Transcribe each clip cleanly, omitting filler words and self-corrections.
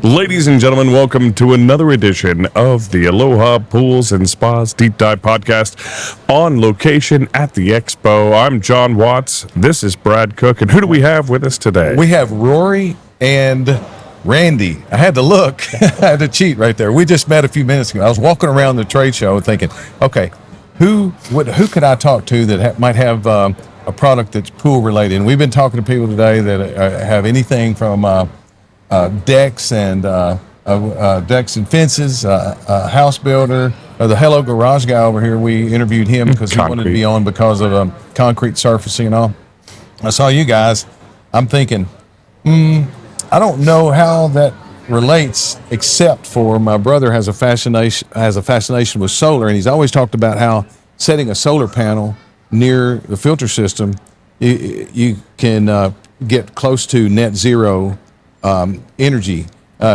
Ladies and gentlemen, welcome to another edition of the Aloha Pools and Spas Deep Dive Podcast on location at the Expo. I'm John Watts. This is Brad Cook. And who do we have with us today? We have Rory and Randy. I had to look. I had to cheat right there. We just met a few minutes ago. I was walking around the trade show thinking, okay, who could I talk to that might have a product that's pool related? And we've been talking to people today that have anything from decks and fences, house builder. The Hello Garage guy over here, we interviewed him because he wanted to be on because of concrete surfacing and all. I saw you guys. I'm thinking, I don't know how that relates, except for my brother has a fascination with solar, and he's always talked about how setting a solar panel near the filter system, you can get close to net zero energy,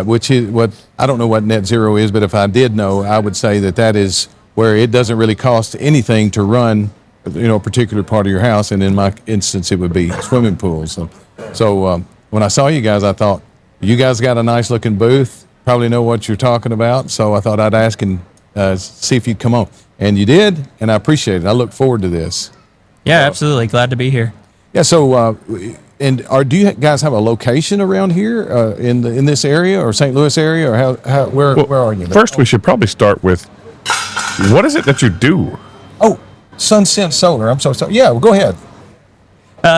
which is what I don't know what net zero is, but if I did know, I would say that is where it doesn't really cost anything to run, a particular part of your house, and in my instance, it would be swimming pools. So when I saw you guys, I thought, you guys got a nice looking booth, probably know what you're talking about, so I thought I'd ask and see if you'd come on. And you did, and I appreciate it. I look forward to this. Yeah, absolutely. Glad to be here. Yeah, so, do you guys have a location around here in this area or St. Louis area, or where are you? First, we should probably start with, what is it that you do? Oh, SunSent Solar. I'm so sorry. Yeah, well, go ahead.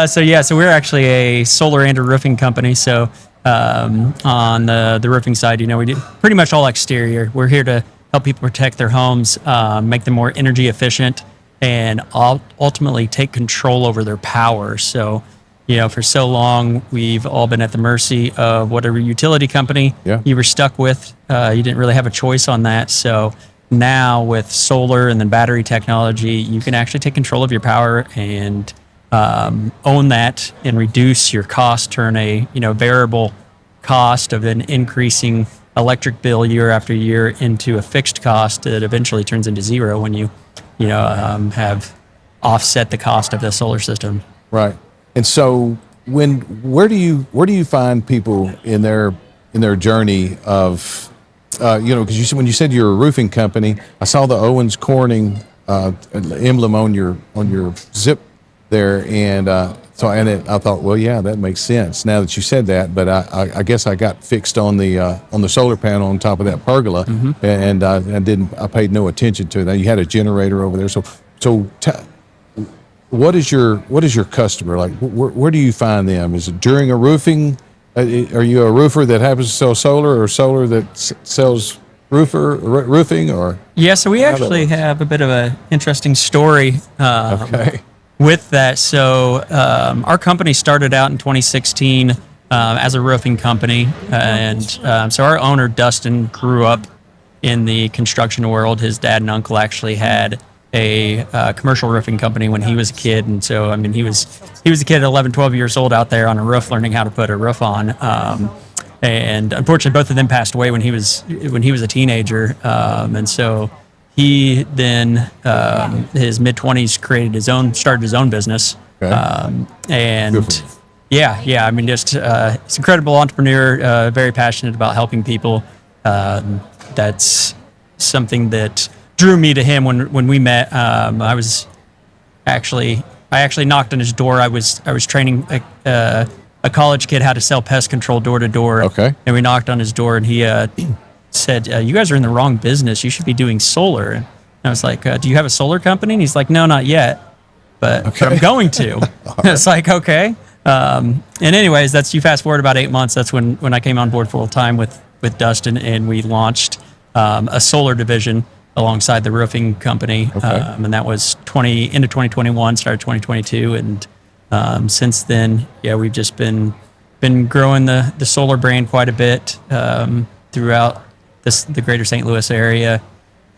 So we're actually a solar and a roofing company. So on the roofing side, we do pretty much all exterior. We're here to help people protect their homes, make them more energy efficient, and ultimately take control over their power. So, for so long, we've all been at the mercy of whatever utility company you were stuck with. You didn't really have a choice on that. So now with solar and then battery technology, you can actually take control of your power and own that and reduce your cost, turn a variable cost of an increasing electric bill year after year into a fixed cost that eventually turns into zero when you have offset the cost of the solar system. Right. And so where do you find people in their journey of because when you said you're a roofing company, I saw the Owens Corning emblem on your zip there, and I thought, well, yeah, that makes sense now that you said that. But I guess I got fixed on the solar panel on top of that pergola, and I paid no attention to that. You had a generator over there, so what is your customer like? Where do you find them? Is it during a roofing? Are you a roofer that happens to sell solar, or solar that sells roofing? Or yeah, so we actually have a bit of an interesting story. With that, so our company started out in 2016 as a roofing company, and so our owner Dustin grew up in the construction world. His dad and uncle actually had a commercial roofing company when he was a kid, and so he was a kid at 11, 12 years old out there on a roof learning how to put a roof on. And unfortunately, both of them passed away when he was a teenager, and so. He then, his mid-20s, started his own business. Okay. He's an incredible entrepreneur, very passionate about helping people. That's something that drew me to him when we met. I actually knocked on his door. I was training a college kid how to sell pest control door to door. Okay. And we knocked on his door, and he said, you guys are in the wrong business. You should be doing solar. And I was like, do you have a solar company? And he's like, no, not yet, but I'm going to. It's like, okay. And anyways, you fast forward about 8 months. That's when I came on board full time with Dustin, and we launched a solar division alongside the roofing company. Okay. And that was into 2021, started 2022. And since then, we've just been growing the solar brand quite a bit throughout the greater St. Louis area.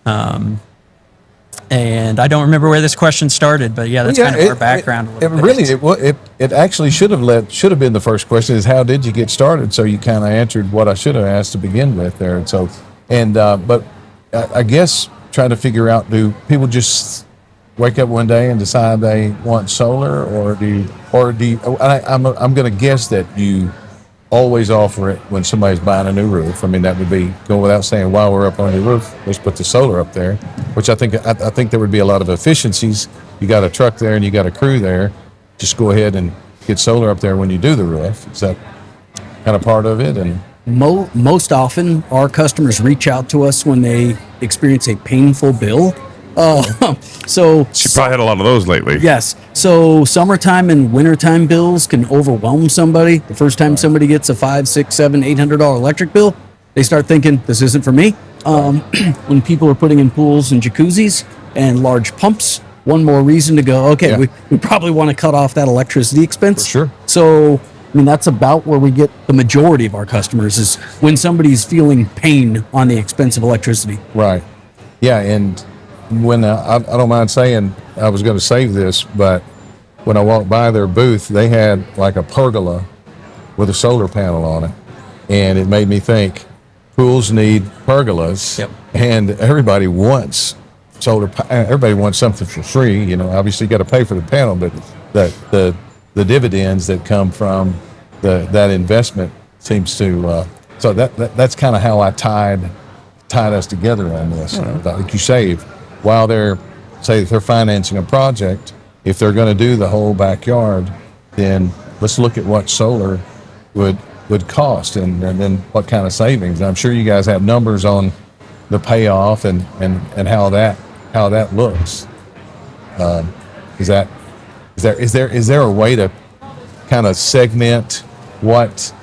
And I don't remember where this question started, but that's kind of our background. It actually should have been the first question, is how did you get started? So you kind of answered what I should have asked to begin with there. And so, but I guess trying to figure out, do people just wake up one day and decide they want solar, or do you, I'm going to guess that you always offer it when somebody's buying a new roof. I mean, that would be going without saying. While we're up on your roof, let's put the solar up there, which I think there would be a lot of efficiencies. You got a truck there and you got a crew there. Just go ahead and get solar up there when you do the roof. Is that kind of part of it? And Most often, our customers reach out to us when they experience a painful bill. So She probably had a lot of those lately. yes, so summertime and wintertime bills can overwhelm somebody. The first time somebody gets a $500, $600, $700, $800 electric bill, they start thinking this isn't for me. When people are putting in pools and jacuzzis and large pumps, one more reason to go. Okay, Yeah. we probably want to cut off that electricity expense. For sure. So, I mean, that's about where we get the majority of our customers is when somebody's feeling pain on the expense of electricity. Right. Yeah, and when I don't mind saying I was going to save this, but when I walked by their booth, they had like a pergola with a solar panel on it, and it made me think pools need pergolas, Yep. and everybody wants everybody wants something for free. You know, obviously you got to pay for the panel, but the dividends that come from that investment seems to so that's kind of how I tied us together on this. Like you say, while they're financing a project, if they're going to do the whole backyard, then let's look at what solar would cost and then what kind of savings. And I'm sure you guys have numbers on the payoff and how that looks. Is there a way to kind of segment what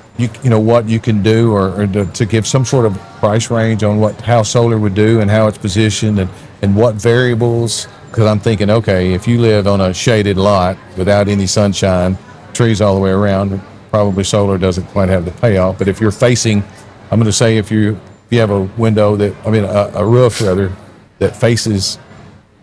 what you can do or to give some sort of price range on how solar would do and how it's positioned and what variables? Because I'm thinking, okay, if you live on a shaded lot without any sunshine, trees all the way around, probably solar doesn't quite have the payoff. But if you're facing, I'm going to say if you have a a roof rather that faces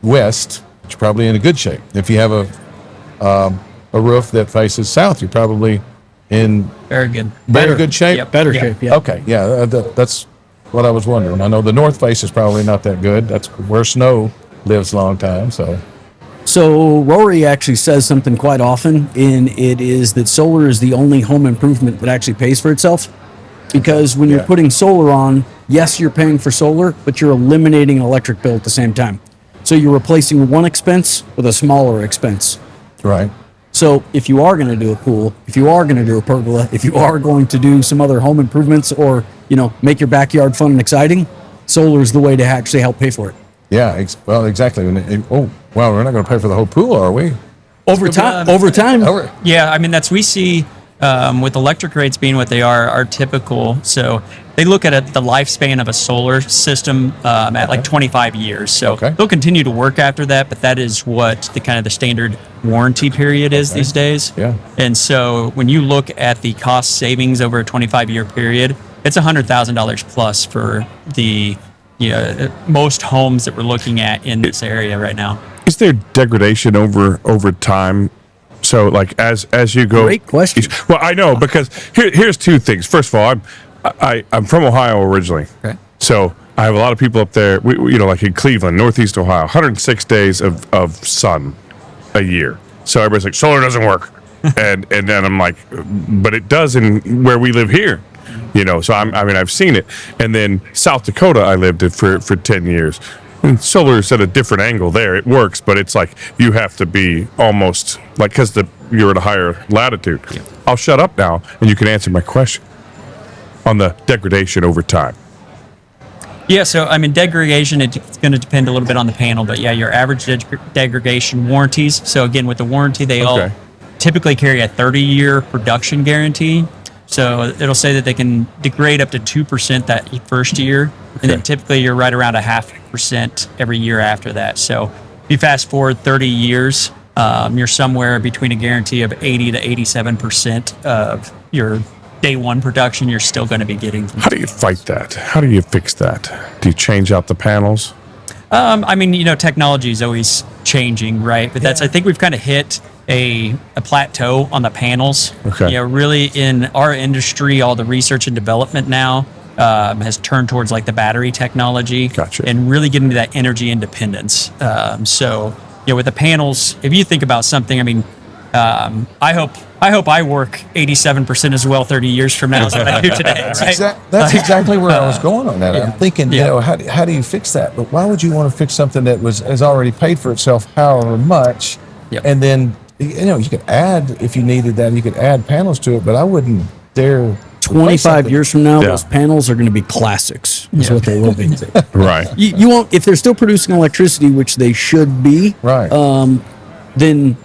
west, you're probably in a good shape. If you have a roof that faces south, you're probably in Very good. very good shape. Yep. Better Yeah. shape, yeah. Okay, yeah, that's what I was wondering. I know the north face is probably not that good. That's where snow lives a long time. So Rory actually says something quite often, and it is that solar is the only home improvement that actually pays for itself. Because when you're Yeah. putting solar on, yes, you're paying for solar, but you're eliminating an electric bill at the same time. So you're replacing one expense with a smaller expense. Right. So if you are going to do a pool, if you are going to do a pergola, if you are going to do some other home improvements or, make your backyard fun and exciting, solar is the way to actually help pay for it. Yeah. Exactly. We're not going to pay for the whole pool, are we? Over time, Yeah, I mean we see with electric rates being what they are typical. So they look at the lifespan of a solar system at like 25 years. So Okay. they'll continue to work after that, but that is what the standard warranty period is these days. Yeah. And so when you look at the cost savings over a 25-year period, it's $100,000 plus for the most homes that we're looking at in this area right now. Is there degradation over time? So, like as you go. Great question. Well, I know because here's two things. First of all, I'm from Ohio originally. Okay. So I have a lot of people up there. Like in Cleveland, Northeast Ohio, 106 days of sun a year. So everybody's like, solar doesn't work, and then I'm like, but it does in where we live here. So I've seen it. And then South Dakota, I lived in for 10 years. And solar is at a different angle there. It works, but it's like you have to be almost like because you're at a higher latitude. Yeah. I'll shut up now, and you can answer my question on the degradation over time. Yeah, so degradation, it's going to depend a little bit on the panel, but yeah, your average degradation warranties. So again, with the warranty, they all typically carry a 30-year production guarantee. So it'll say that they can degrade up to 2% that first year, and then typically you're right around 0.5% every year after that. So if you fast forward 30 years, you're somewhere between a guarantee of 80 to 87% of your day one production you're still going to be getting. How do you fight that? How do you fix that? Do you change out the panels? Technology is always changing, right? But I think we've kind of hit a plateau on the panels. Okay. Really in our industry, all the research and development now has turned towards like the battery technology. Gotcha. And really getting to that energy independence. So with the panels, if you think about something, I hope I hope I work 87% as well 30 years from now as I do today. Right? That's exactly where I was going on that. Yeah. I'm thinking, how do you fix that? But why would you want to fix something that has already paid for itself however much? Yep. And then, you could add, if you needed that, you could add panels to it, but I wouldn't dare. 25 years from now, those panels are going to be classics. Is what they will be. Right. You won't, if they're still producing electricity, which they should be. Right. Then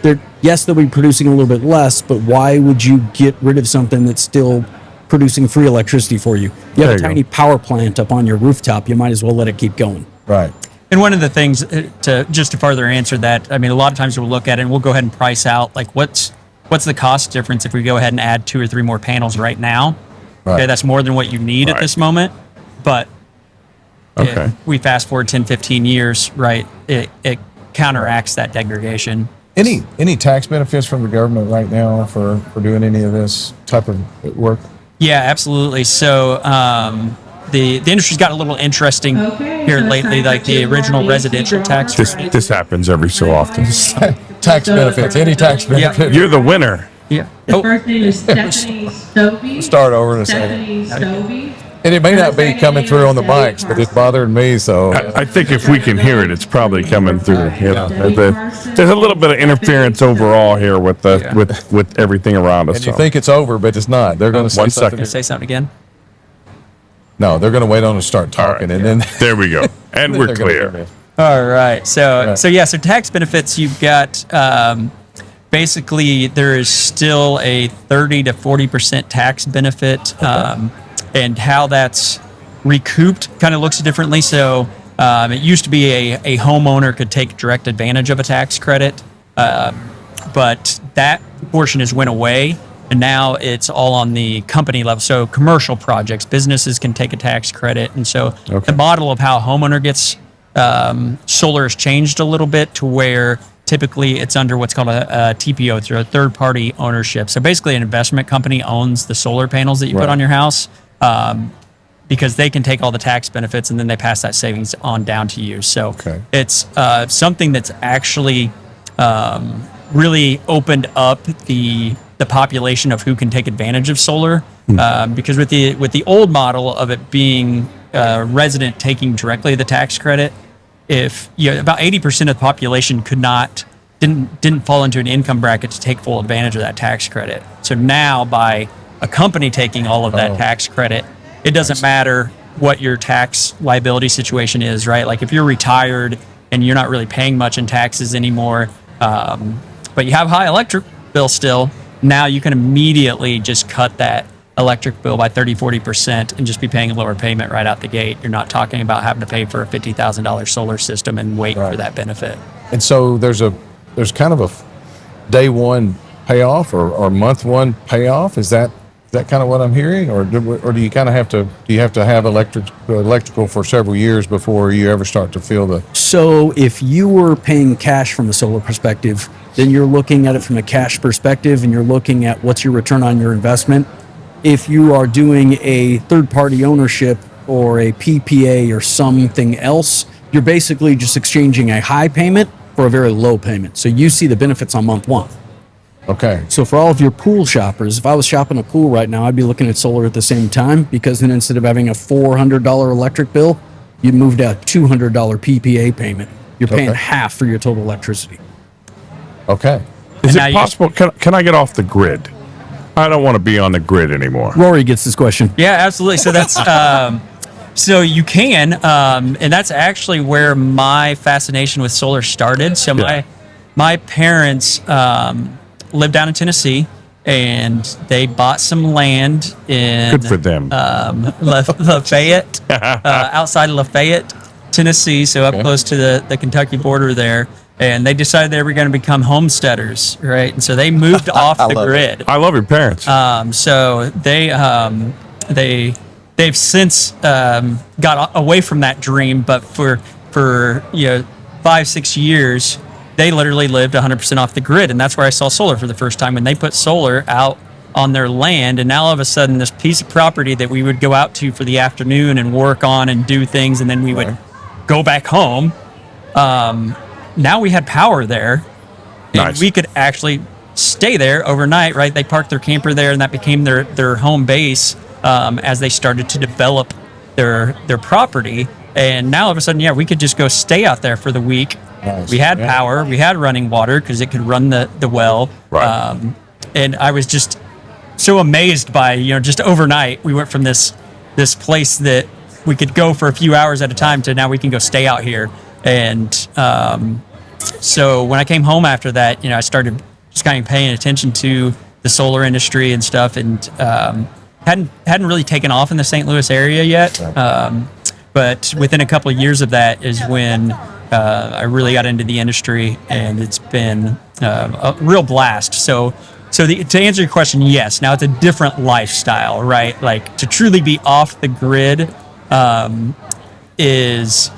they'll be producing a little bit less, but why would you get rid of something that's still producing free electricity for you? You have a tiny power plant up on your rooftop, you might as well let it keep going. Right. And one of the things to further answer that, I mean, a lot of times we'll look at it and we'll go ahead and price out like what's the cost difference if we go ahead and add 2 or 3 more panels right now. Right. Okay, that's more than what you need at this moment. But if we fast forward 10, 15 years, right, it counteracts that degradation. Any tax benefits from the government right now for doing any of this type of work? Yeah, absolutely. So the industry's got a little interesting here lately, like the original residential tax. This happens every so often. Tax benefits, any tax benefit. You're the winner. Yeah. The first name is Stephanie Stovey. Start over in a second. Stephanie Stovey. And it may not be coming through on the mics, but it's bothering me, so. I think if we can hear it, it's probably coming through. There's a little bit of interference overall here with with everything around us. And you think it's over, but it's not. They're going to say 1 something. second. Say something again. No, then wait on to start talking, and then. There we go. And we're they're gonna hear clear. me. All right. So tax benefits, you've got basically there is still a 30 to 40% tax benefit, and how that's recouped kind of looks differently. So it used to be a homeowner could take direct advantage of a tax credit, but that portion has went away. And now it's all on the company level. So commercial projects, businesses can take a tax credit. And so the model of how a homeowner gets solar has changed a little bit to where typically it's under what's called a TPO, through a third-party ownership. So basically an investment company owns the solar panels that you put on your house, because they can take all the tax benefits and then they pass that savings on down to you. So it's something that's actually really opened up the population of who can take advantage of solar, because with the old model of it being a resident taking directly the tax credit, if about 80% of the population didn't fall into an income bracket to take full advantage of that tax credit. So now by a company taking all of that tax credit, it doesn't matter what your tax liability situation is, right? Like if you're retired and you're not really paying much in taxes anymore, but you have high electric bill still, now you can immediately just cut that electric bill by 30-40% and just be paying a lower payment right out the gate. You're not talking about having to pay for a $50,000 solar system and wait for that benefit. And so there's kind of a day one payoff or month one payoff. Is that kind of what I'm hearing, or do you kind of have to have electrical for several years before you ever start to feel the? So if you were paying cash from a solar perspective, then you're looking at it from a cash perspective, and you're looking at what's your return on your investment. If you are doing a third-party ownership or a PPA or something else, you're basically just exchanging a high payment for a very low payment. So you see the benefits on month one. Okay. So for all of your pool shoppers, if I was shopping a pool right now, I'd be looking at solar at the same time, because then instead of having a $400 electric bill, you'd move to a $200 PPA payment. You're paying half for your total electricity. Okay. Is it possible? Can I get off the grid? I don't want to be on the grid anymore. Rory gets this question. Yeah, absolutely. So that's so you can, and that's actually where my fascination with solar started. So my parents lived down in Tennessee, and they bought some land in Good for them. Lafayette, outside of Lafayette, Tennessee, so up close to the Kentucky border there. And they decided they were going to become homesteaders, right? And so they moved off the grid. I love your parents. So they've since got away from that dream, but for 5-6 years, they literally lived 100% off the grid. And that's where I saw solar for the first time, when they put solar out on their land. And now all of a sudden, this piece of property that we would go out to for the afternoon and work on and do things, and then we would go back home. Now we had power there, and we could actually stay there overnight, right? They parked their camper there, and that became their home base as they started to develop their property. And now all of a sudden, yeah, we could just go stay out there for the week. Nice. We had power, we had running water because it could run the well. Right. And I was just so amazed by, just overnight, we went from this place that we could go for a few hours at a time to now we can go stay out here. And so when I came home after that, I started just kind of paying attention to the solar industry and stuff, and hadn't really taken off in the St. Louis area yet. But within a couple of years of that is when I really got into the industry, and it's been a real blast. So to answer your question, yes. Now it's a different lifestyle, right? Like to truly be off the grid is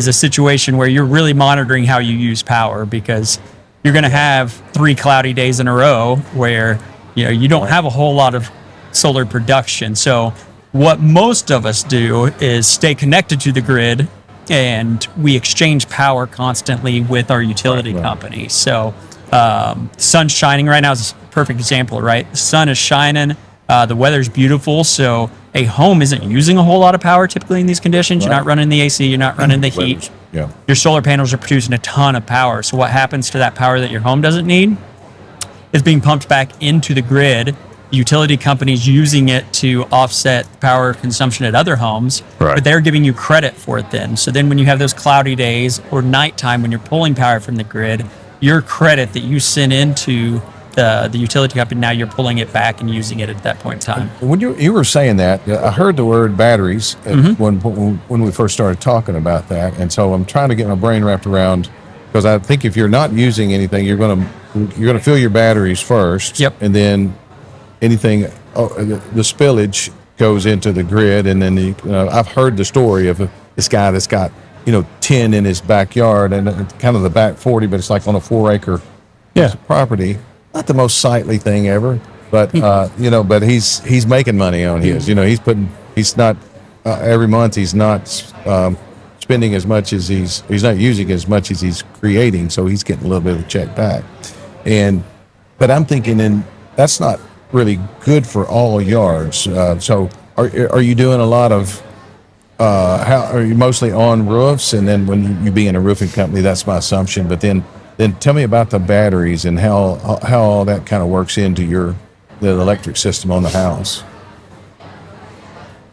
a situation where you're really monitoring how you use power, because you're going to have 3 cloudy days in a row where you don't have a whole lot of solar production. So what most of us do is stay connected to the grid, and we exchange power constantly with our utility company. So sun's shining right now is a perfect example, right? The sun is shining, the weather's beautiful, so a home isn't using a whole lot of power typically in these conditions. You're not running the AC, you're not running the heat. Yeah. Your solar panels are producing a ton of power. So what happens to that power that your home doesn't need is being pumped back into the grid. Utility companies using it to offset power consumption at other homes, Right. but they're giving you credit for it then. So then when you have those cloudy days or nighttime when you're pulling power from the grid, your credit that you sent into the utility company, now you're pulling it back and using it at that point in time. When you were saying that, I heard the word batteries when we first started talking about that, and so I'm trying to get my brain wrapped around, because I think if you're not using anything, you're gonna fill your batteries first, Yep. and then anything the spillage goes into the grid, and then I've heard the story of this guy that's got 10 in his backyard, and kind of the back 40, but it's like on a 4-acre piece of property. Not the most sightly thing ever, but but he's making money on his. He's not every month he's not spending as much as he's not using as much as he's creating, so he's getting a little bit of a check back. But I'm thinking, and that's not really good for all yards. So are you doing a lot of how are you mostly on roofs? And then when you be in a roofing company, that's my assumption. But then tell me about the batteries and how all that kind of works into the electric system on the house.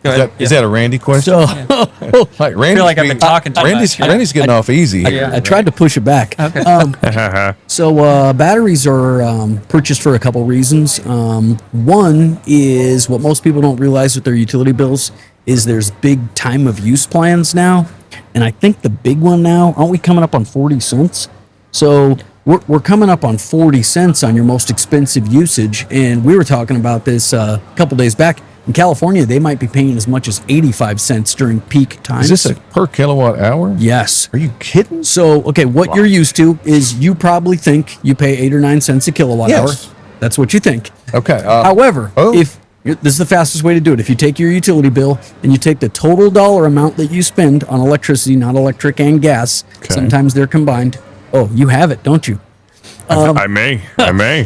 Is that a Randy question? So Like Randy's I feel like I've been talking too much. Randy's getting off easy. I tried to push it back. Okay. So batteries are purchased for a couple reasons. One is what most people don't realize with their utility bills is there's big time of use plans now. And I think the big one now, aren't we coming up on 40 cents? So we're coming up on 40 cents on your most expensive usage. And we were talking about this a couple days back. In California, they might be paying as much as 85 cents during peak times. Is this a per kilowatt hour? Yes. Are you kidding? So, okay, what you're used to is you probably think you pay 8 or 9 cents a kilowatt Yes. hour. That's what you think. Okay. However, this is the fastest way to do it. If you take your utility bill and you take the total dollar amount that you spend on electricity, not electric and gas, sometimes they're combined. Oh, you have it, don't you? I may.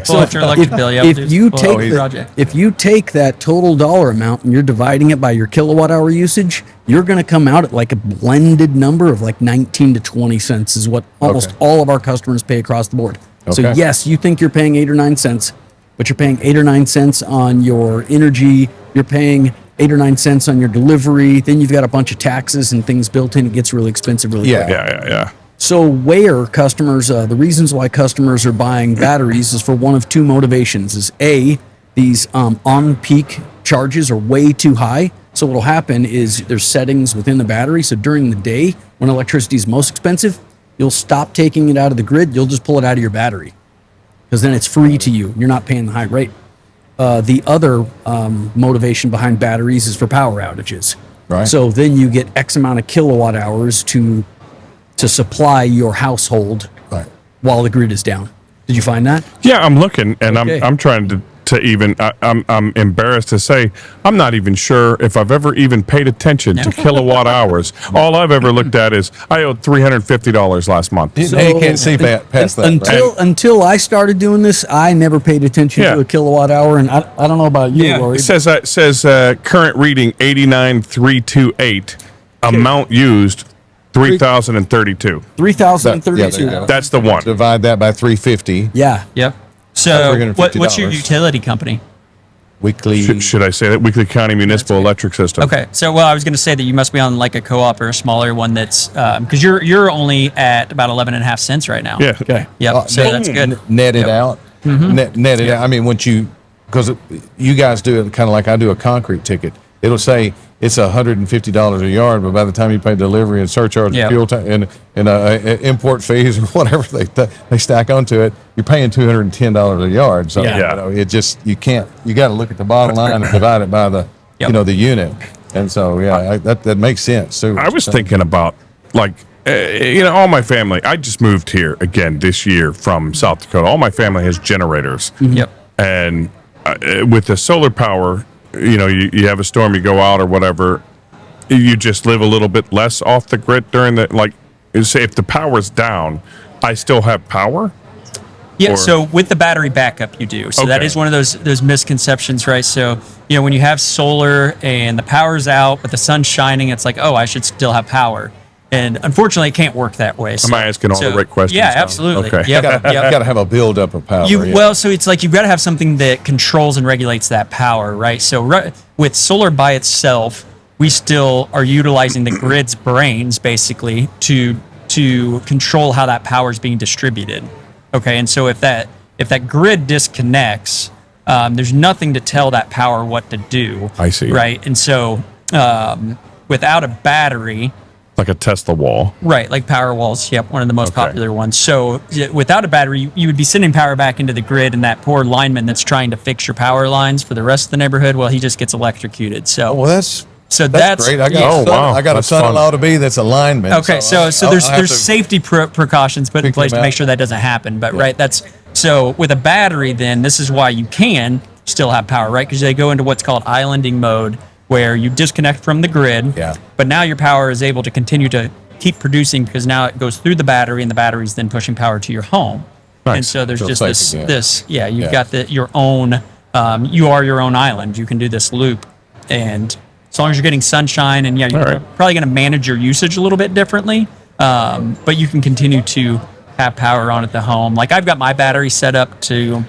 Pull out your electric bill. Yeah, if you take that total dollar amount and you're dividing it by your kilowatt hour usage, you're going to come out at like a blended number of like 19 to 20 cents is what almost all of our customers pay across the board. So Okay. yes, you think you're paying 8 or 9 cents, but you're paying 8 or 9 cents on your energy. You're paying 8 or 9 cents on your delivery. Then you've got a bunch of taxes and things built in. It gets really expensive really quick. Yeah. So where customers, the reasons why customers are buying batteries is for one of two motivations. Is A, these on-peak charges are way too high. So what'll happen is there's settings within the battery. So during the day, when electricity is most expensive, you'll stop taking it out of the grid. You'll just pull it out of your battery because then it's free to you. You're not paying the high rate. The other motivation behind batteries is for power outages. Right. So then you get X amount of kilowatt hours to supply your household Right. while the grid is down. Did you find that? Yeah, I'm looking, and Okay. I'm trying to to even. I'm embarrassed to say I'm not even sure if I've ever even paid attention to kilowatt hours. All I've ever looked at is I owed $350 last month. You can't see past that. Until I started doing this, I never paid attention to a kilowatt hour, and I don't know about you, Lori. It says current reading 89,328. Amount used 3,032. 3,032. Yeah, That's the one. Divide that by 350 Yeah. Yep. So what's your $350. utility company? weekly. Should I say that? Weekly County Municipal Electric System. Okay. So, well, I was going to say that you must be on like a co-op or a smaller one that's because you're only at about 11.5 cents right now. Yeah. Okay. Yep. So that's good. Net it out. Net it out. I mean, once because you guys do it kind of like I do a concrete ticket. It'll say it's $150 a yard, but by the time you pay delivery and surcharge and fuel and import fees or whatever they stack onto it, you're paying $210 a yard. So you know, it just you got to look at the bottom line and divide it by the the unit. And so that makes sense too. I was thinking about like all my family. I just moved here again this year from South Dakota. All my family has generators. Yep. And with the solar power, you have a storm, you go out or whatever, you just live a little bit less off the grid during say if the power's down, I still have power. Yeah, so with the battery backup, you do. So that is one of those misconceptions, right? So, when you have solar and the power's out, but the sun's shining, it's like, oh, I should still have power. And unfortunately, it can't work that way. Am I asking all the right questions? Yeah, now? absolutely. Okay. Yep, you got to have a buildup of power. Well, so it's like you've got to have something that controls and regulates that power, right? So with solar by itself, we still are utilizing the grid's brains basically to control how that power is being distributed. Okay, and so if that grid disconnects, there's nothing to tell that power what to do. I see. Right, and so without a battery. Like a Tesla wall. Right, like power walls. Yep, one of the most popular ones. So without a battery, you would be sending power back into the grid, and that poor lineman that's trying to fix your power lines for the rest of the neighborhood, well, he just gets electrocuted. So, that's great. I got a son-in-law to be that's a lineman. Okay, so there's safety precautions put in place to make sure that doesn't happen. But so with a battery, then this is why you can still have power, right? Because they go into what's called islanding mode, where you disconnect from the grid, but now your power is able to continue to keep producing because now it goes through the battery, and the battery is then pushing power to your home. Nice. And so there's just you've got your own, you are your own island. You can do this loop, and as long as you're getting sunshine, and you're probably going to manage your usage a little bit differently, but you can continue to have power on at the home. Like I've got my battery set up to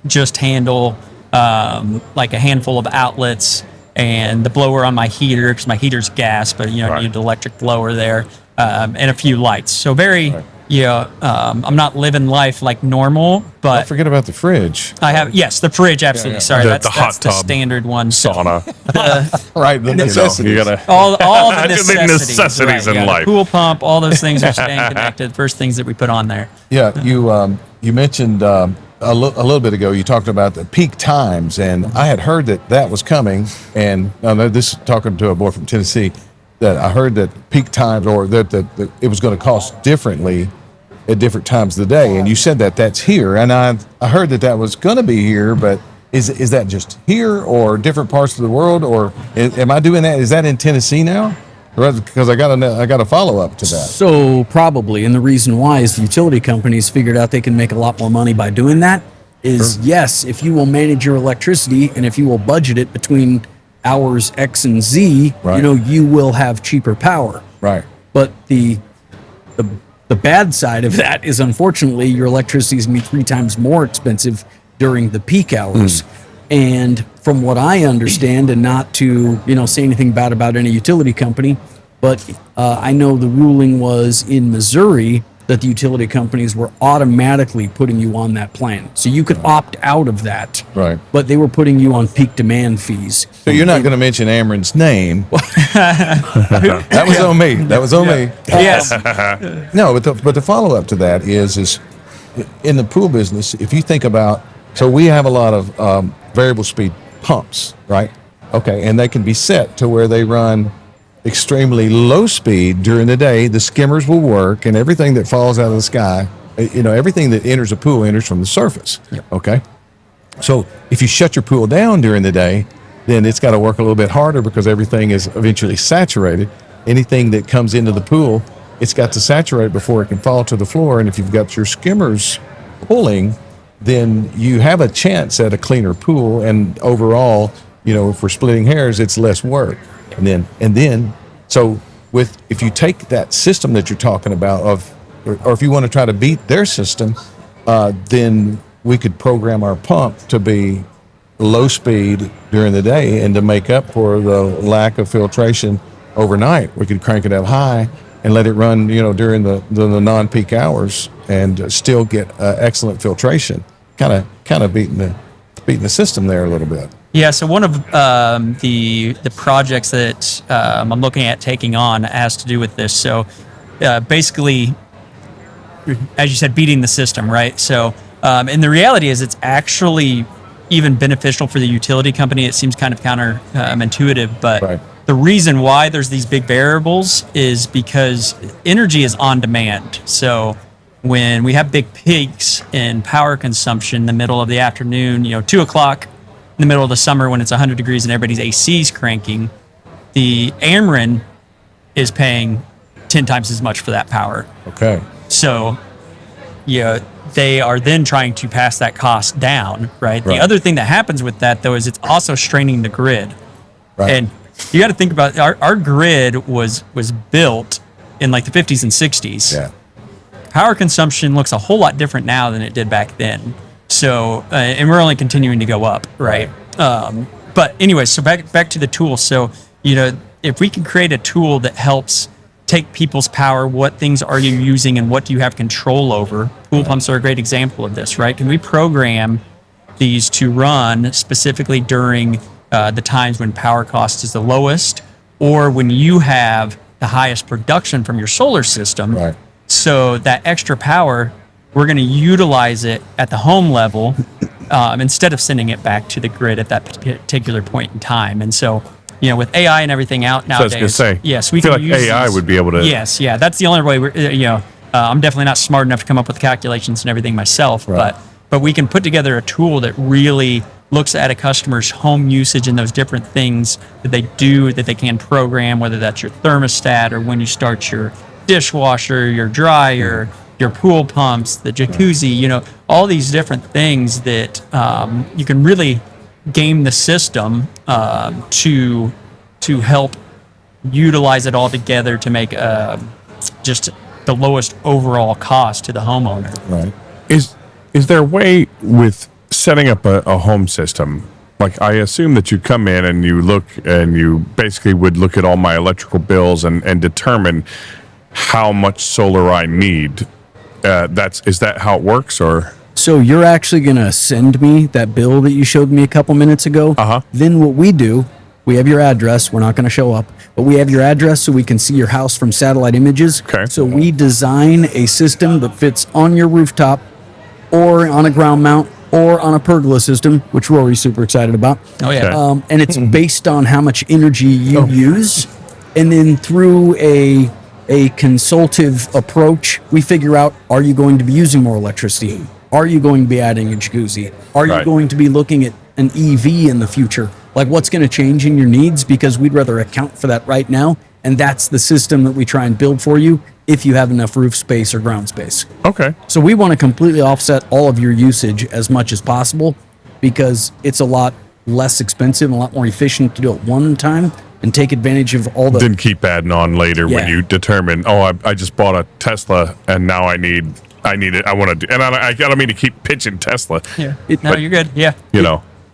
just handle like a handful of outlets, and the blower on my heater, because my heater's gas, but you need an electric blower there, and a few lights. So I'm not living life like normal, but don't forget about the fridge. I have the fridge, absolutely. Sorry, the that's hot tub, the standard one. Sauna. Right, the necessities. You gotta all the necessities in life. The pool pump, all those things are staying connected. First things that we put on there. Yeah, you mentioned a little bit ago, you talked about the peak times, and I had heard that was coming, and this is talking to a boy from Tennessee, that I heard that peak times, or that it was going to cost differently at different times of the day, and you said that's here, and I heard that was going to be here, but is that just here or different parts of the world, or am I doing that? Is that in Tennessee now? Because I got a follow up to that. So probably, and the reason why is the utility companies figured out they can make a lot more money by doing that. Yes, if you will manage your electricity and if you will budget it between hours X and Z, you will have cheaper power. Right. But the bad side of that is, unfortunately, your electricity is going to be 3 times more expensive during the peak hours. And from what I understand, and not to say anything bad about any utility company, but I know the ruling was in Missouri that the utility companies were automatically putting you on that plan. So you could opt out of that. Right. But they were putting you on peak demand fees. So you're not going to mention Amron's name. That was on me. That was on me. Yes. No, but the follow up to that is in the pool business, if you think about, so we have a lot of variable speed pumps, right? Okay, and they can be set to where they run extremely low speed during the day. The skimmers will work, and everything that falls out of the sky, everything that enters a pool enters from the surface. Yep. Okay, So if you shut your pool down during the day, then it's got to work a little bit harder because everything is eventually saturated. Anything that comes into the pool, it's got to saturate before it can fall to the floor. And if you've got your skimmers pulling, then you have a chance at a cleaner pool. And overall, if we're splitting hairs, it's less work. So if you take that system that you're talking about or if you want to try to beat their system, then we could program our pump to be low speed during the day and to make up for the lack of filtration overnight. We could crank it up high and let it run, during the non-peak hours and still get excellent filtration. Kind of beating the system there a little bit. Yeah, so one of the projects that I'm looking at taking on has to do with this. So basically, as you said, beating the system, right? So, and the reality is it's actually even beneficial for the utility company. It seems kind of counterintuitive, but right. The reason why there's these big variables is because energy is on demand. So when we have big peaks in power consumption in the middle of the afternoon, 2 o'clock in the middle of the summer when it's 100 degrees and everybody's AC's cranking, the Ameren is paying 10 times as much for that power. Okay. So, they are then trying to pass that cost down, right? The other thing that happens with that, though, is it's also straining the grid. Right. And you got to think about our grid was built in like the 50s and 60s. Yeah. Power consumption looks a whole lot different now than it did back then. So, and we're only continuing to go up, right? But anyway, so back to the tool. So, if we can create a tool that helps take people's power, what things are you using and what do you have control over? Pool pumps are a great example of this, right? Can we program these to run specifically during the times when power cost is the lowest or when you have the highest production from your solar system? Right. So that extra power, we're going to utilize it at the home level instead of sending it back to the grid at that particular point in time. And so, with AI and everything out nowadays, I was going to say, yes, we I feel can like use AI these. would be able to. Yes, yeah, that's the only way. I'm definitely not smart enough to come up with the calculations and everything myself, Right. but we can put together a tool that really looks at a customer's home usage and those different things that they can program, whether that's your thermostat or when you start your dishwasher, your dryer, your pool pumps, the jacuzzi, all these different things that you can really game the system to help utilize it all together to make just the lowest overall cost to the homeowner. Right. Is there a way with setting up a home system? Like, I assume that you come in and you look and you basically would look at all my electrical bills and determine how much solar I need. Is that how it works, or? So you're actually going to send me that bill that you showed me a couple minutes ago. Uh-huh. Then what we do, we have your address. We're not going to show up, but we have your address so we can see your house from satellite images. Okay. So we design a system that fits on your rooftop or on a ground mount or on a pergola system, which Rory's super excited about. Oh yeah. Okay. And it's based on how much energy you use. And then through a consultative approach, we figure out, are you going to be using more electricity? Are you going to be adding a jacuzzi? Are you Right. going to be looking at an EV in the future? Like, what's going to change in your needs? Because we'd rather account for that right now. And that's the system that we try and build for you if you have enough roof space or ground space. Okay. So we want to completely offset all of your usage as much as possible because it's a lot less expensive and a lot more efficient to do it one time and take advantage of all the... Then keep adding on later when Yeah. you determine, I just bought a Tesla and now I need it. I want to do, and I don't mean to keep pitching Tesla. Yeah. No, you're good. Yeah.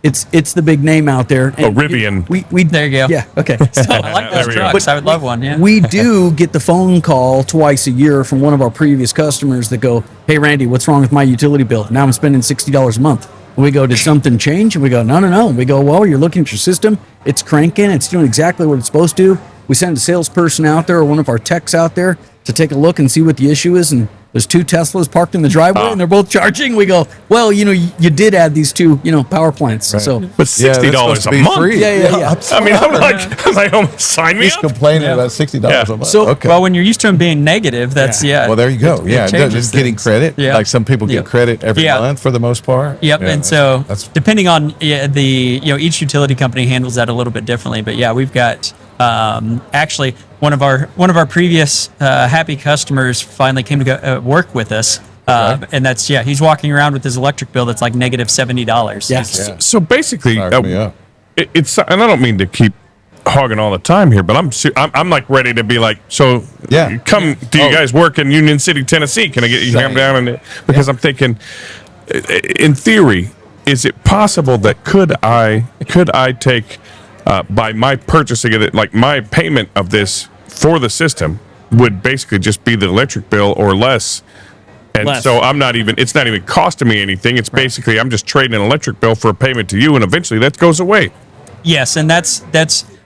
It's the big name out there. And Rivian. We There you go. Yeah. Okay. I like There those we go. trucks. I would love one. Yeah. We do get the phone call twice a year from one of our previous customers that go, "Hey, Randy, what's wrong with my utility bill? Now I'm spending $60 a month." And we go, "Did something change?" And we go, No. We go, "Well, you're looking at your system. It's cranking. It's doing exactly what it's supposed to." We send a salesperson out there or one of our techs out there to take a look and see what the issue is. And There's 2 Teslas parked in the driveway and they're both charging. We go, well, you did add these 2, power plants. Right. So, But $60 a month. Free. Yeah. I mean, I'm like, oh, sign me He's up. complaining about $60 a month. So- okay. Well, when you're used to them being negative, that's Well, there you go. it changes Just getting things. credit. Yeah. Like some people get Yep. credit every Yeah. month for the most part. Yep. Yeah, And so that's depending on each utility company handles that a little bit differently. But yeah, we've got actually one of our previous happy customers finally came to go work with us. And that's he's walking around with his electric bill that's like negative $70. Yes. Yeah. So basically, Fires me up. it's, and I don't mean to keep hogging all the time here, but I'm like ready to be like, so Yeah. come, do you guys work in Union City, Tennessee? Can I get you to come down? And because I'm thinking, in theory, is it possible that could I take by my purchasing of it, like my payment of this for the system would basically just be the electric bill or less. And Less. so it's not even costing me anything. It's basically, I'm just trading an electric bill for a payment to you, and eventually that goes away. Yes, and that's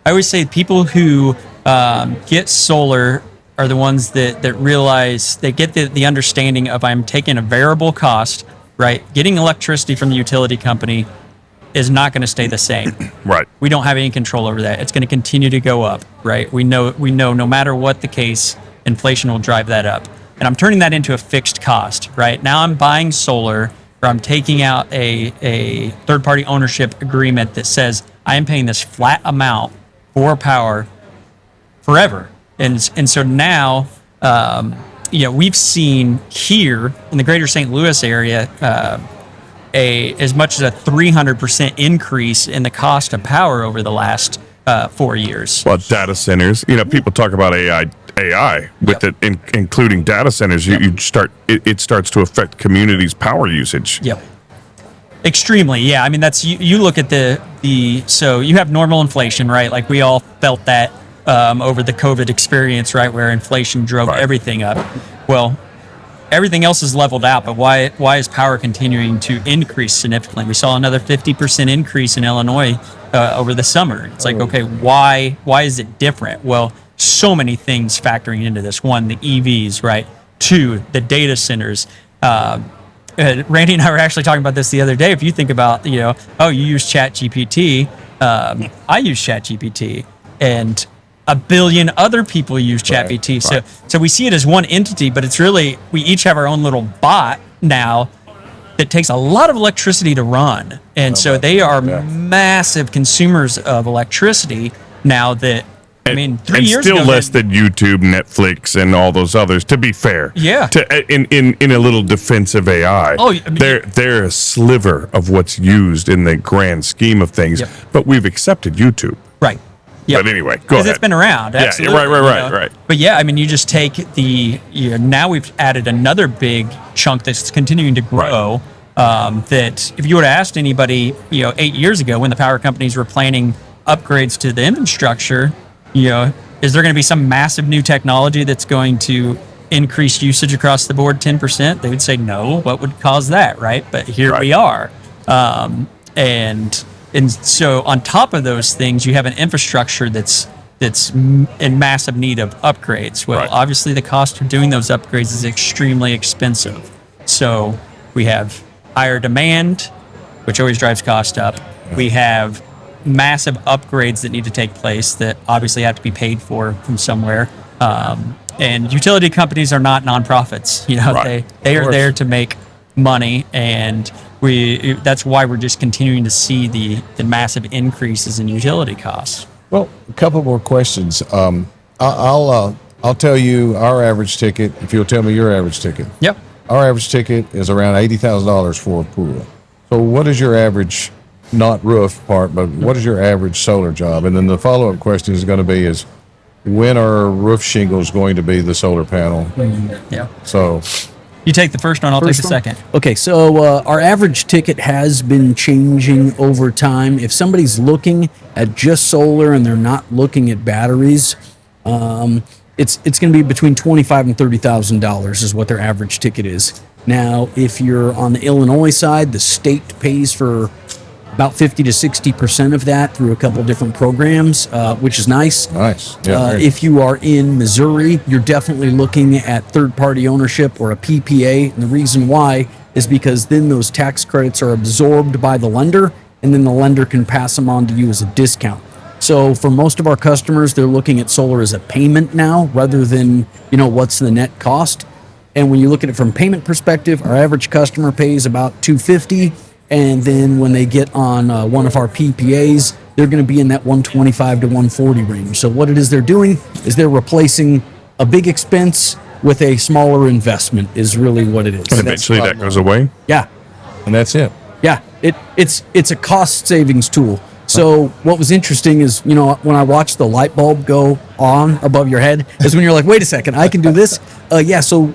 I always say people who get solar are the ones that realize they get the understanding of I'm taking a variable cost, right? Getting electricity from the utility company is not going to stay the same. Right. We don't have any control over that. It's going to continue to go up, right? We know no matter what the case, inflation will drive that up. And I'm turning that into a fixed cost, right? Now I'm buying solar, or I'm taking out a third-party ownership agreement that says I am paying this flat amount for power forever. And so now, we've seen here in the greater St. Louis area as much as a 300% increase in the cost of power over the last 4 years. Well, data centers, people talk about AI with Yep. it, including data centers. It starts to affect communities' power usage. Yep. Extremely, yeah. I mean, that's you look at so you have normal inflation, right? Like we all felt that over the COVID experience, right, where inflation drove Right. everything up. Well, everything else is leveled out, but why is power continuing to increase significantly? We saw another 50% increase in Illinois over the summer. It's like, okay, why is it different? Well, so many things factoring into this. One, the EVs, right? Two, the data centers. Randy and I were actually talking about this the other day. If you think about, you use ChatGPT, I use ChatGPT, and a billion other people use ChatGPT. right. So we see it as one entity, but it's really, we each have our own little bot now that takes a lot of electricity to run. And so they are massive consumers of electricity now that, I mean, 3 years still ago. less than YouTube, Netflix, and all those others. To be fair, Yeah. In a little defense of AI, Oh, I mean- they're a sliver of what's used in the grand scheme of things. Yep. But we've accepted YouTube. Right. Yep. But anyway, go Because ahead. it's been around. Yeah, Absolutely, right. But yeah, I mean, you just take now we've added another big chunk that's continuing to grow. That if you would have asked anybody, 8 years ago when the power companies were planning upgrades to the infrastructure, is there going to be some massive new technology that's going to increase usage across the board 10%? They would say no. What would cause that, right? But here we are. And so on top of those things, you have an infrastructure that's in massive need of upgrades. Well, Right. obviously the cost of doing those upgrades is extremely expensive. So we have higher demand, which always drives cost up. We have massive upgrades that need to take place that obviously have to be paid for from somewhere. And utility companies are not nonprofits. Right. They are there to make money, and that's why we're just continuing to see the massive increases in utility costs. Well, a couple more questions. I'll tell you our average ticket if you'll tell me your average ticket. Yep. Our average ticket is around $80,000 for a pool. So what is your average, not roof part, but what is your average solar job? And then the follow-up question is going to be is when are roof shingles going to be the solar panel? Yeah. So You take the first one, I'll take the one? second. Okay, so our average ticket has been changing over time. If somebody's looking at just solar and they're not looking at batteries, it's going to be between $25,000 and $30,000 is what their average ticket is. Now, if you're on the Illinois side, the state pays for about 50 to 60% of that through a couple different programs, which is nice. Nice. Yeah. If you are in Missouri, you're definitely looking at third-party ownership or a PPA. And the reason why is because then those tax credits are absorbed by the lender, and then the lender can pass them on to you as a discount. So for most of our customers, they're looking at solar as a payment now rather than, what's the net cost. And when you look at it from payment perspective, our average customer pays about $250, and then when they get on one of our PPAs, they're going to be in that $125 to $140 range. So what it is they're doing is they're replacing a big expense with a smaller investment is really what it is. And eventually that goes away. Yeah. And that's it. Yeah. It's a cost savings tool. So what was interesting is, when I watched the light bulb go on above your head is when you're like, wait a second, I can do this. So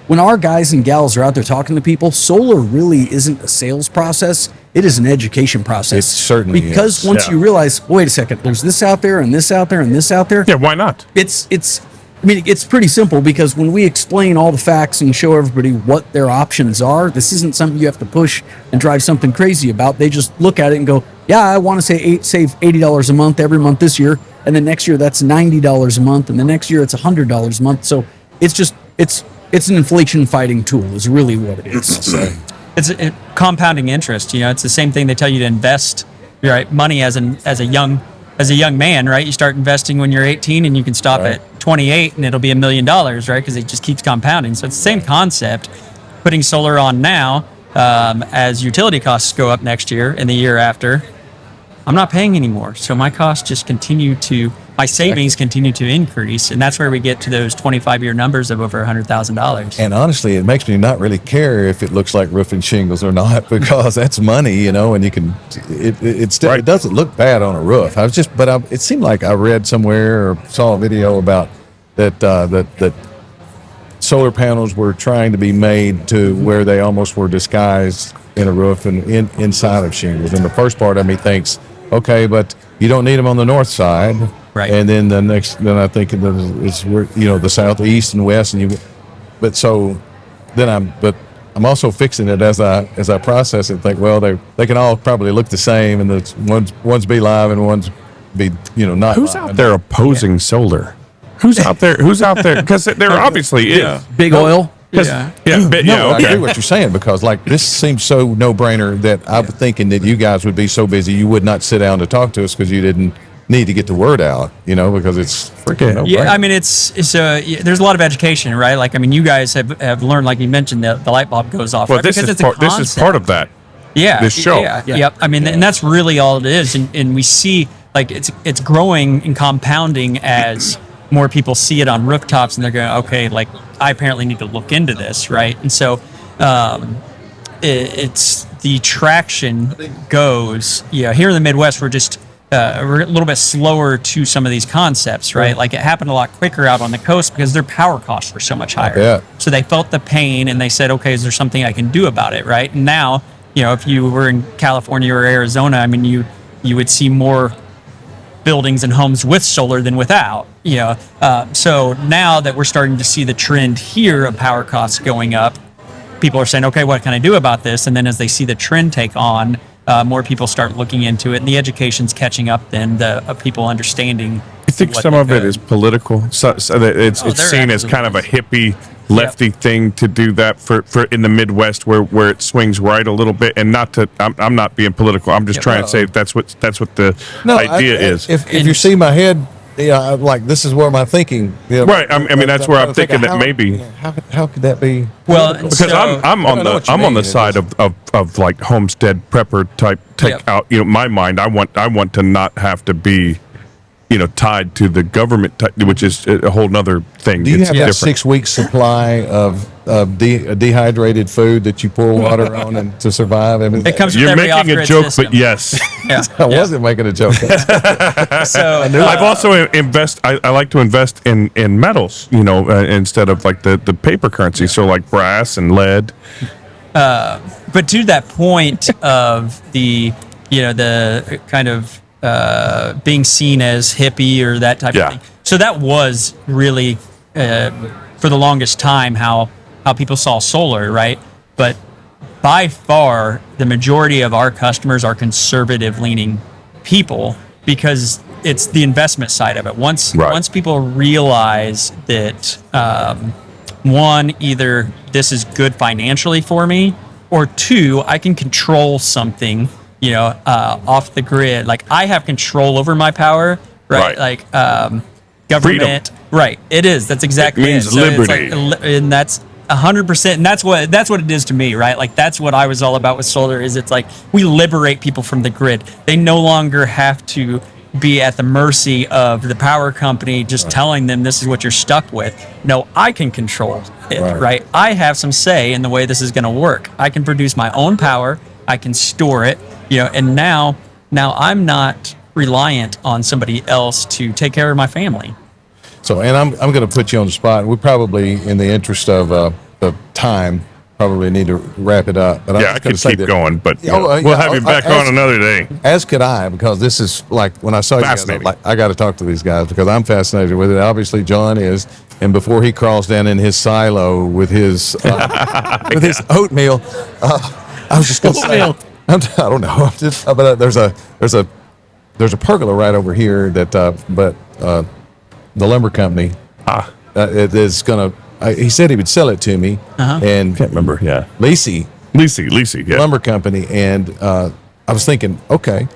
when our guys and gals are out there talking to people, solar really isn't a sales process. It is an education process. It certainly is. Because once you realize, wait a second, there's this out there and this out there and this out there. Yeah, why not? It's pretty simple because when we explain all the facts and show everybody what their options are, this isn't something you have to push and drive something crazy about. They just look at it and go, yeah, I want to save $80 a month every month this year. And then next year that's $90 a month. And the next year it's $100 a month. So it's an inflation fighting tool is really what it is. It's a compounding interest. It's the same thing they tell you to invest, right? Money as a young man, right? You start investing when you're 18 and you can stop at 28 and it'll be $1 million, right? Because it just keeps compounding. So it's the same concept. Putting solar on now, as utility costs go up next year and the year after, I'm not paying anymore. So my costs just my savings continue to increase. And that's where we get to those 25-year numbers of over $100,000. And honestly, it makes me not really care if it looks like roofing shingles or not, because that's money, and you can, it still, it doesn't look bad on a roof. It seemed like I read somewhere or saw a video about that solar panels were trying to be made to where they almost were disguised in a roof and inside of shingles. And the first part of me thinks, okay, but you don't need them on the north side. Right. And then then I think it's where, the southeast and west, but I'm also fixing it as I process it and think, well, they can all probably look the same, and one's be live and one's be, not. Who's live. out there opposing solar? Who's out there? Because there obviously is. Big oil. I agree what you're saying, because this seems so no-brainer that I'm thinking that you guys would be so busy you would not sit down to talk to us because you didn't need to get the word out, because it's freaking no-brainer. Yeah, I mean, there's a lot of education, right? You guys have learned, like you mentioned, the light bulb goes off. Well, right? this is part of that. Yeah. This show. Yeah. Yep. I mean, and that's really all it is. And we see it's growing and compounding as more people see it on rooftops, and they're going, okay, I apparently need to look into this, right? And so it's the traction goes. Here in the Midwest, we're a little bit slower to some of these concepts, right? It happened a lot quicker out on the coast because their power costs were so much higher. Yeah. So they felt the pain and they said, okay, is there something I can do about it, right? And now, if you were in California or Arizona, I mean, you would see more buildings and homes with solar than without, so now that we're starting to see the trend here of power costs going up, people are saying, okay, what can I do about this? And then as they see the trend take on, more people start looking into it, and the education's catching up then the people understanding. You think some of it is political? So that it's seen as kind of a hippie lefty thing to do that for in the Midwest where it swings right a little bit, and not to I'm not being political. I'm just trying to say that's what the idea is. If you see my head, this is where my thinking. Right. I mean that's where I'm thinking that maybe. How could that be? Well, because I'm on the side of like homestead prepper type take out. My mind. I want to not have to be tied to the government, which is a whole nother thing. Do you have that 6 week supply of dehydrated food that you pour water on and to survive? I mean, it comes with you're every making a off-grid joke, system. but yes. I wasn't making a joke. So I've also I like to invest in metals, instead of the paper currency. So like brass and lead. But to that point of the kind of being seen as hippie or that type of thing. So that was really for the longest time how people saw solar, right? But by far, the majority of our customers are conservative leaning people because it's the investment side of it. Once people realize that, one, either this is good financially for me, or two, I can control something, off the grid. Like I have control over my power, right? Like government, freedom. Right? It is. That's exactly it. Means So liberty, and that's 100%, and that's what it is to me, right? Like that's what I was all about with solar. Is it's like we liberate people from the grid. They no longer have to be at the mercy of the power company just telling them this is what you're stuck with. No, I can control it, right? I have some say in the way this is going to work. I can produce my own power. I can store it, and now I'm not reliant on somebody else to take care of my family. So, and I'm going to put you on the spot. We probably, in the interest of the time, probably need to wrap it up. But I could keep going, but we'll have you back on another day. As could I, because this is like when I saw you guys, I got to talk to these guys because I'm fascinated with it. Obviously, John is, and before he crawls down in his silo with his his oatmeal, I was just going to say, I don't know. But there's a pergola right over here that, the lumber company, it is going to. He said he would sell it to me, and Can't remember. Yeah, Lacey, yeah. lumber company, and I was thinking, okay,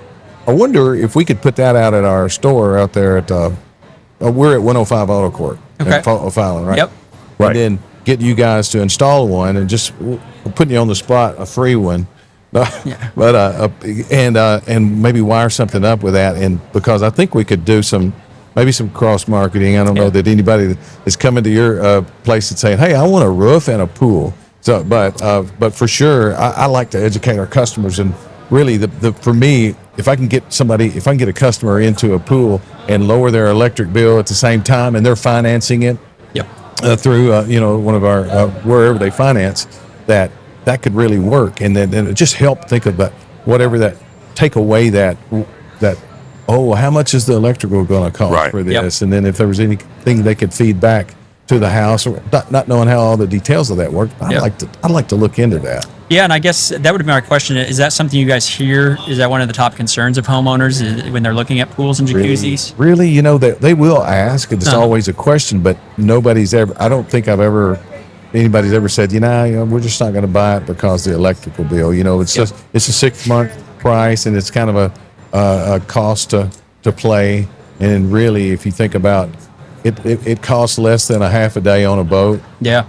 I wonder if we could put that out at our store out there at we're at 105 Auto Court, in O'Fallon, right? Yep. Right. And then get you guys to install one, and just putting you on the spot, a free one. But and maybe wire something up with that, and because I think we could do maybe some cross marketing. I don't know that anybody that is coming to your place and saying, "Hey, I want a roof and a pool." So, but for sure, I like to educate our customers, and really, for me, if I can get a customer into a pool and lower their electric bill at the same time, and they're financing it, through one of our wherever they finance, that could really work, and then it just help think about whatever that take away that. Oh, how much is the electrical going to cost for this? And then if there was anything they could feed back to the house, or not knowing how all the details of that work, I'd like to look into that. Yeah, and I guess that would be my question. Is that something you guys hear? Is that one of the top concerns of homeowners when they're looking at pools and jacuzzis? Really, they will ask, and it's always a question, but I don't think anybody's ever said, we're just not going to buy it because the electrical bill. It's just it's a 6-month price, and it's kind of a cost to play. And really, if you think about it costs less than a half a day on a boat. Yeah.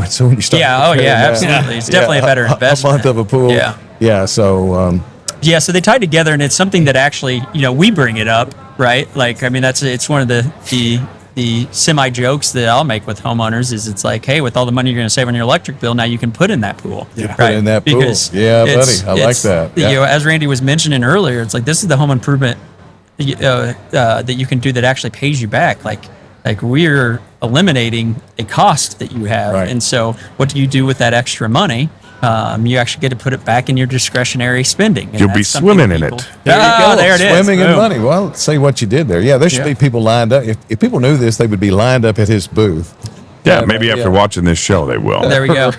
So when you start. Absolutely. It's definitely a better investment. A month of a pool. Yeah. Yeah. So. So they tie together, and it's something that actually, we bring it up, right? Like, I mean, it's one of the semi jokes that I'll make with homeowners is it's like, hey, with all the money you're going to save on your electric bill, now you can put in that pool. Put in that pool. Because buddy, I like that. Yeah. As Randy was mentioning earlier, it's like this is the home improvement that you can do that actually pays you back. Like we're eliminating a cost that you have, and so what do you do with that extra money? You actually get to put it back in your discretionary spending. And you'll be swimming in it. There you go. There it is. Swimming in money. Well, let's see what you did there. Yeah, there should be people lined up. If people knew this, they would be lined up at his booth. Yeah, maybe after watching this show, they will. There we go.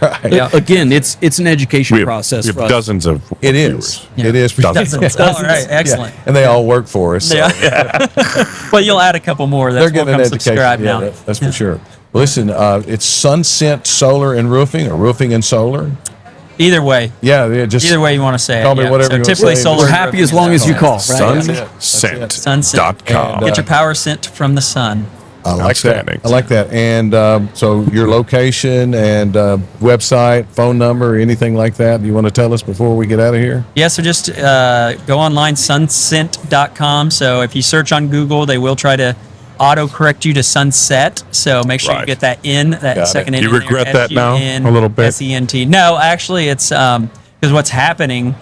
Again, it's an education process. We have dozens of It viewers. is. It is. Dozens. All right, excellent. And they all work for us. So. Well, you'll add a couple more. That's They're getting an education. Subscribe now. That's for sure. Listen, it's SunSent Solar and Roofing, or Roofing and Solar. Either way. Yeah, just either way you want to say call me whatever you typically say. solar. We're happy as long as you call. SunSent.com. Get your power sent from the sun. I like that. And so your location and website, phone number, anything like that you want to tell us before we get out of here? Yeah, so just go online, sunsent.com. So if you search on Google, they will try to auto-correct you to sunset. So make sure you get that second in. You regret that now a little bit? SENT. No, actually, it's because what's happening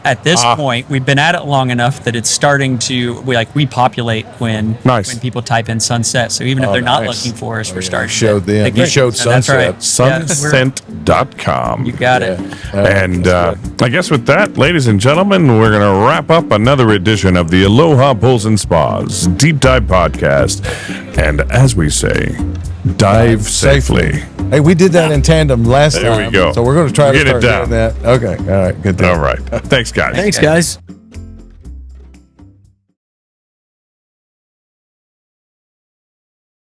at this point, we've been at it long enough that it's starting to we populate when people type in sunset. So even if they're not looking for us, we're starting to show them. You showed sunset. SunSent.com. You got it. And I guess with that, ladies and gentlemen, we're going to wrap up another edition of the Aloha Pools and Spas Deep Dive Podcast. And as we say, dive safely. Hey, we did that in tandem last time. There we go. So we're going to try to Get it start doing that. Okay. All right. Good deal. All right. Thanks, guys. Thanks, guys.